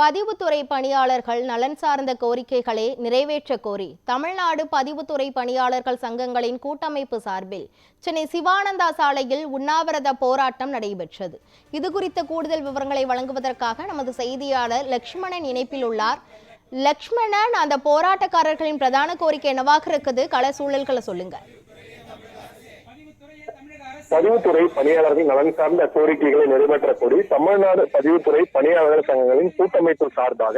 பதிவுத்துறை பணியாளர்கள் நலன் சார்ந்த கோரிக்கைகளை நிறைவேற்ற கோரி தமிழ்நாடு பதிவுத்துறை பணியாளர்கள் சங்கங்களின் கூட்டமைப்பு சார்பில் சென்னை சிவானந்தா சாலையில் உண்ணாவிரத போராட்டம் நடைபெற்றது. இதுகுறித்த கூடுதல் விவரங்களை வழங்குவதற்காக நமது செய்தியாளர் லக்ஷ்மணன் இணைப்பில் உள்ளார். லக்ஷ்மணன், அந்த போராட்டக்காரர்களின் பிரதான கோரிக்கை என்னவாக இருக்குது? கள சூழல்களை சொல்லுங்க. பதிவுத்துறை பணியாளர்கள் நலன் சார்ந்த கோரிக்கைகளை நிறைவேற்ற கோரி தமிழ்நாடு பதிவுத்துறை பணியாளர்கள் சங்கங்களின் கூட்டமைப்பு சார்பாக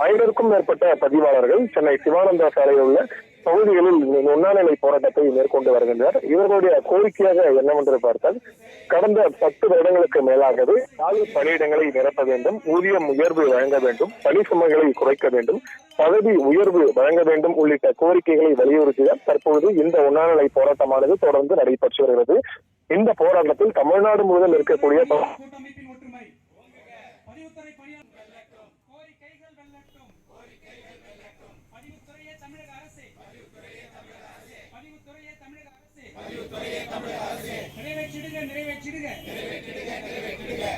500க்கும் மேற்பட்ட பதிவாளர்கள் சென்னை சிவானந்தா சாலையில் உள்ள பகுதிகளில் உண்ணாநிலை போராட்டத்தை மேற்கொண்டு வருகின்றனர். இவர்களுடைய கோரிக்கையாக என்னவென்று பார்த்தால், கடந்த 10 வருடங்களுக்கு மேலாகவே காலி பணியிடங்களை நிரப்ப வேண்டும், ஊதியம் உயர்வு வழங்க வேண்டும், பணி சுமைகளை குறைக்க வேண்டும், பதவி உயர்வு வழங்க வேண்டும் உள்ளிட்ட கோரிக்கைகளை வலியுறுத்தினர். தற்போது இந்த உண்ணாநிலை போராட்டமானது தொடர்ந்து நடைபெற்று வருகிறது. இந்த போராட்டத்தில் தமிழ்நாடு முழுவதும் இருக்கக்கூடிய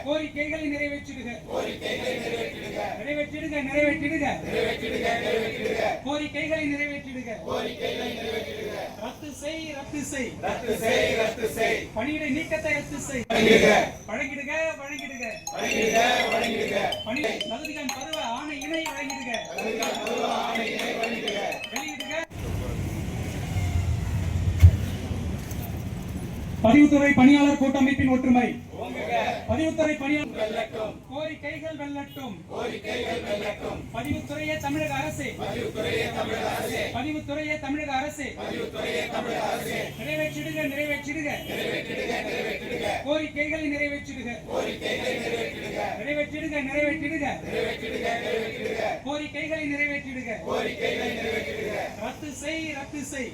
கோரிக்கைகளை நிறைவேற்றிடுக, கோரிக்கைகளை நிறைவேற்றிடுக, ரத்து செய், பணியிடை நீக்கத்தை ரத்து செய், வழங்கிடுக, பணி தகுதிகான் பருவ ஆணை இணை வழங்கிடுக, வெளியிடுக. பதிவுத்துறை பணியாளர் கூட்டமைப்பின் ஒற்றுமை. பதிவுத்துறை பணியாளர் கோரிக்கைகள் வெல்லட்டும். பதிவுத்துறையே தமிழக அரசே, பதிவுத்துறையே தமிழக அரசே, நிறைவேற்றிடுக, கோரிக்கைகளை நிறைவேற்றிடுக, கோரிக்கைகளை நிறைவேற்றிடுக, ரத்து செய்,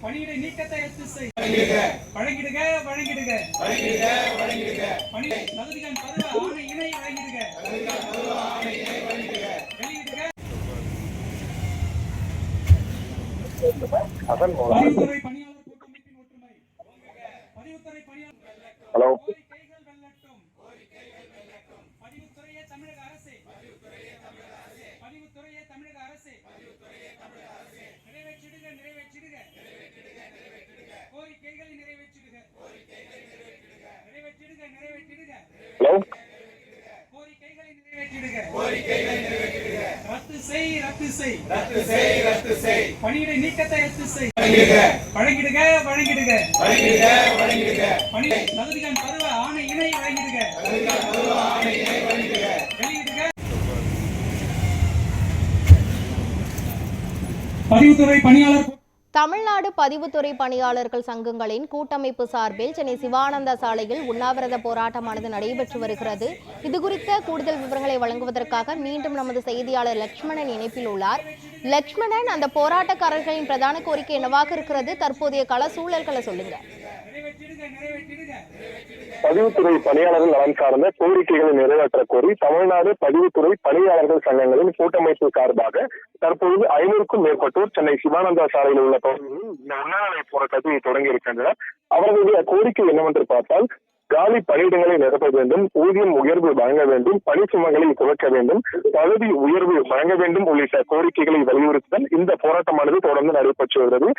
பணியிடை நீக்கத்தை ரத்து செய், வழங்கிடுக, பணி தகுதிகான் பருவ ஆணை இணை வழங்கிடுக, வெளியிடுக. பதிவுத்துறை பணியாளர் கூட்டமைப்பின் ஒற்றுமை. பதிவுத்துறை பணியாளர் கோரிக்கைகள் வெல்லட்டும். பதிவுத்துறையே தமிழக அரசே, பதிவுத்துறையே தமிழக அரசே, நிறைவேற்றிடுக, கோரிக்கைகளை நிறைவேற்றிடுக, கோரிக்கைகளை நிறைவேற்றிடுக, ரத்து செய், பணியிடை நீக்கத்தை ரத்து செய், வழங்கிடுக, பணி தகுதிகான் பருவ ஆணை இணை வழங்கிடுக, வெளியிடுக. பதிவுத்துறை பணியாளர் தமிழ்நாடு பதிவுத்துறை பணியாளர்கள் சங்கங்களின் கூட்டமைப்பு சார்பில் சென்னை சிவானந்தா சாலையில் உண்ணாவிரத போராட்டமானது நடைபெற்று வருகிறது. இதுகுறித்த கூடுதல் விவரங்களை வழங்குவதற்காக மீண்டும் நமது செய்தியாளர் லக்ஷ்மணன் இணைப்பில் உள்ளார். லக்ஷ்மணன், அந்த போராட்டக்காரர்களின் பிரதான கோரிக்கை என்னவாக இருக்கிறது? தற்போதைய கள சூழல்களை சொல்லுங்க. பதிவுத்துறை பணியாளர்கள் நலன் சார்ந்த கோரிக்கைகளை நிறைவேற்ற கோரி தமிழ்நாடு பதிவுத்துறை பணியாளர்கள் சங்கங்களின் கூட்டமைப்பு சார்பாக தற்போது 500க்கும் மேற்பட்டோர் சென்னை சிவானந்தா சாலையில் உள்ள பகுதிகளில் இந்த உண்ணாநிலை போராட்டத்தை தொடங்கி இருக்கின்றனர். அவர்களுடைய கோரிக்கை என்னவென்று பார்த்தால், காலி பணியிடங்களை நிரப்ப வேண்டும், ஊதியம் உயர்வு வழங்க வேண்டும், பணி சுமைகளை குறைக்க வேண்டும், பதவி உயர்வு வழங்க வேண்டும் உள்ளிட்ட கோரிக்கைகளை வலியுறுத்தல் இந்த போராட்டமானது தொடர்ந்து நடைபெற்று வருகிறது.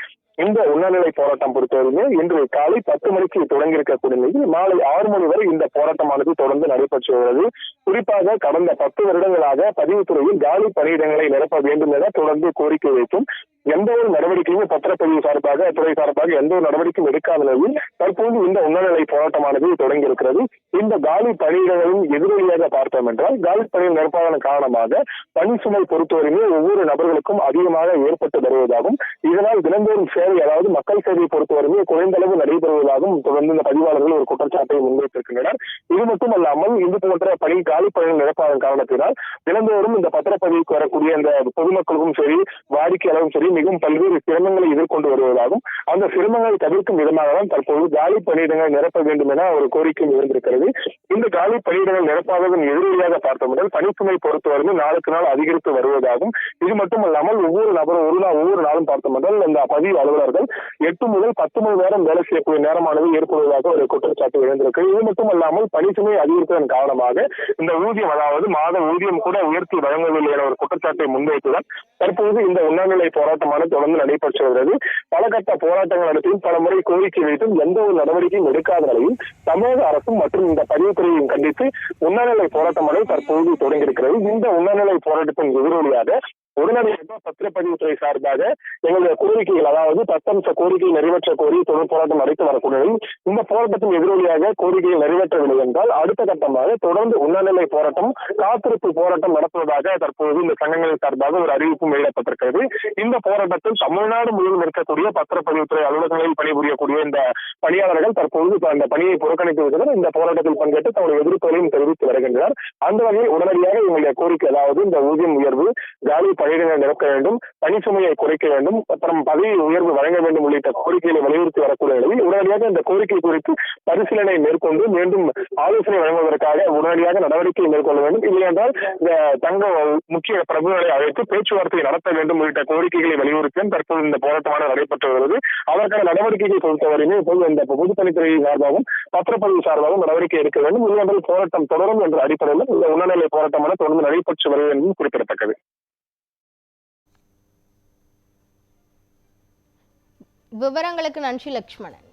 இந்த உண்ணாநிலை போராட்டம் பொறுத்தவரையுமே இன்று காலை 10 மணிக்கு தொடங்கியிருக்கக்கூடிய நிலையில் மாலை 6 மணி வரை இந்த போராட்டமானது தொடர்ந்து நடைபெற்று வருகிறது. குறிப்பாக கடந்த 10 வருடங்களாக பதிவுத்துறையில் காலி பணியிடங்களை நிரப்ப வேண்டும் என தொடர்ந்து கோரிக்கை வைக்கும் எந்த ஒரு நடவடிக்கையும் பத்திரப்பதிவு சார்பாக துறை சார்பாக எந்த ஒரு நடவடிக்கையும் எடுக்காத நிலையில் தற்போது இந்த உண்ணாநிலை போராட்டமானது தொடங்கி இருக்கிறது. இந்த காலி பணியிடங்களின் எதிரொலியாக பார்த்தோம் என்றால், காலி பணியில் நிரப்பாதன் காரணமாக பணி சுமை பொறுத்தவரையுமே ஒவ்வொரு நபர்களுக்கும் அதிகமாக ஏற்பட்டு வருவதாகவும், இதனால் தினந்தோறும் சேவை, அதாவது மக்கள் சேவையை பொறுத்தவரையுமே குறைந்த அளவு நடைபெறுவதாகவும் தொடர்ந்து இந்த பதிவாளர்கள் ஒரு குற்றச்சாட்டை முன்வைத்திருக்கின்றனர். இது மட்டுமல்லாமல் இது போன்ற பணி காலி பணியில் நிரப்பாதன் காரணத்தினால் தினந்தோறும் இந்த பத்திரப்பதிவுக்கு வரக்கூடிய இந்த பொதுமக்களுக்கும் சரி, வாடிக்கையாளரும் சரி மிகவும் பல்வேறு சிரமங்களை எதிர்கொண்டு வருவதாகவும் அந்த சிரமங்களை தவிர்க்கும் விதமாக தான் தற்போது காலி பணியிடங்களை நிரப்ப வேண்டும் என ஒரு கோரிக்கை இருந்திருக்கிறது. இந்த காலி பணியிடங்கள் நிரப்பாததன் எதிரொலியாக பார்த்தவுடன் பணிச்சுமை பொறுத்தவரை நாளுக்கு நாள் அதிகரித்து வருவதாகவும், இது மட்டுமல்லாமல் ஒவ்வொரு நாளும் பார்த்தோம்னால் இந்த பதிவு அலுவலர்கள் 8 முதல் 10 மணி நேரம் வேலை செய்யக்கூடிய நேரமானது ஏற்படுவதாக ஒரு குற்றச்சாட்டு எழுந்திருக்கு. இது மட்டுமல்லாமல் பணிச்சுமை அதிகரிப்பதன் காரணமாக இந்த ஊதியம், அதாவது மாத ஊதியம் கூட உயர்த்தி வழங்கவில்லை என ஒரு குற்றச்சாட்டை முன்வைத்துதான் தற்போது இந்த உண்ணாநிலை போராட்டமானது தொடர்ந்து நடைபெற்று வருகிறது. பல கட்ட போராட்டங்கள் நடத்தியும் பல முறை கோரிக்கை வைத்தும் எந்த ஒரு நடவடிக்கையும் எடுக்காத நிலையில் தமிழக அரசும் மற்றும் இந்த பதிவுத்துறையையும் கண்டித்து உண்ணாநிலை போராட்டமானது தற்போது தொடங்கியிருக்கிறது. இந்த உண்ணாநிலை போராட்டத்தின் எதிரொலியாக உடனடியாக பத்திரப்பதிவுத்துறை சார்பாக எங்களுடைய கோரிக்கைகள், அதாவது 10 அம்ச கோரிக்கை நிறைவேற்ற கோரி தொடர் போராட்டம் நடத்தி வரக்கூடிய இந்த போராட்டத்தின் எதிரொலியாக கோரிக்கைகள் நிறைவேற்றவில்லை என்றால் அடுத்த கட்டமாக தொடர்ந்து உண்ணாநிலை போராட்டம், காத்திருப்பு போராட்டம் நடத்துவதாக தற்போது இந்த சங்கங்களின் சார்பாக ஒரு அறிவிப்பு வெளியிடப்பட்டிருக்கிறது. இந்த போராட்டத்தில் தமிழ்நாடு முழுவதும் இருக்கக்கூடிய பத்திரப்பதிவுத்துறை அலுவலகங்களில் பணிபுரியக்கூடிய இந்த பணியாளர்கள் தற்போது அந்த பணியை புறக்கணித்து விட்டனர். இந்த போராட்டத்தில் பங்கேற்று தங்களுடைய எதிர்ப்புகளையும் தெரிவித்து வருகின்றனர். அந்த வகையில் உடனடியாக எங்களுடைய கோரிக்கை, அதாவது இந்த ஊதியம் உயர்வு, காலி பணியிடங்களை நிரப்ப வேண்டும், பணி சுமையை குறைக்க வேண்டும், அப்புறம் பதவி உயர்வு வழங்க வேண்டும் உள்ளிட்ட கோரிக்கைகளை வலியுறுத்தி வரக்கூடிய நிலையில் உடனடியாக இந்த கோரிக்கை குறித்து பரிசீலனை மேற்கொண்டு மீண்டும் ஆலோசனை வழங்குவதற்காக உடனடியாக நடவடிக்கை மேற்கொள்ள வேண்டும். இல்லையென்றால் இந்த தங்க முக்கிய பிரபுகளை அழைத்து பேச்சுவார்த்தை நடத்த வேண்டும் உள்ளிட்ட கோரிக்கைகளை வலியுறுத்தியும் தற்போது இந்த போராட்டமான நடைபெற்று வருகிறது. அதற்கான நடவடிக்கையை பொறுத்தவரையுமே இப்போது இந்த பொதுப்பணித்துறை சார்பாகவும் பத்திரப்பதிவு சார்பாகவும் நடவடிக்கை எடுக்க வேண்டும். இல்லையென்றால் போராட்டம் தொடரும் என்ற அடிப்படையில் இந்த உண்ணாநிலை போராட்டமான தொடர்ந்து நடைபெற்று வருகிறது என்பதும் குறிப்பிடத்தக்கது. விவரங்களுக்கு நன்றி லட்சுமணன்.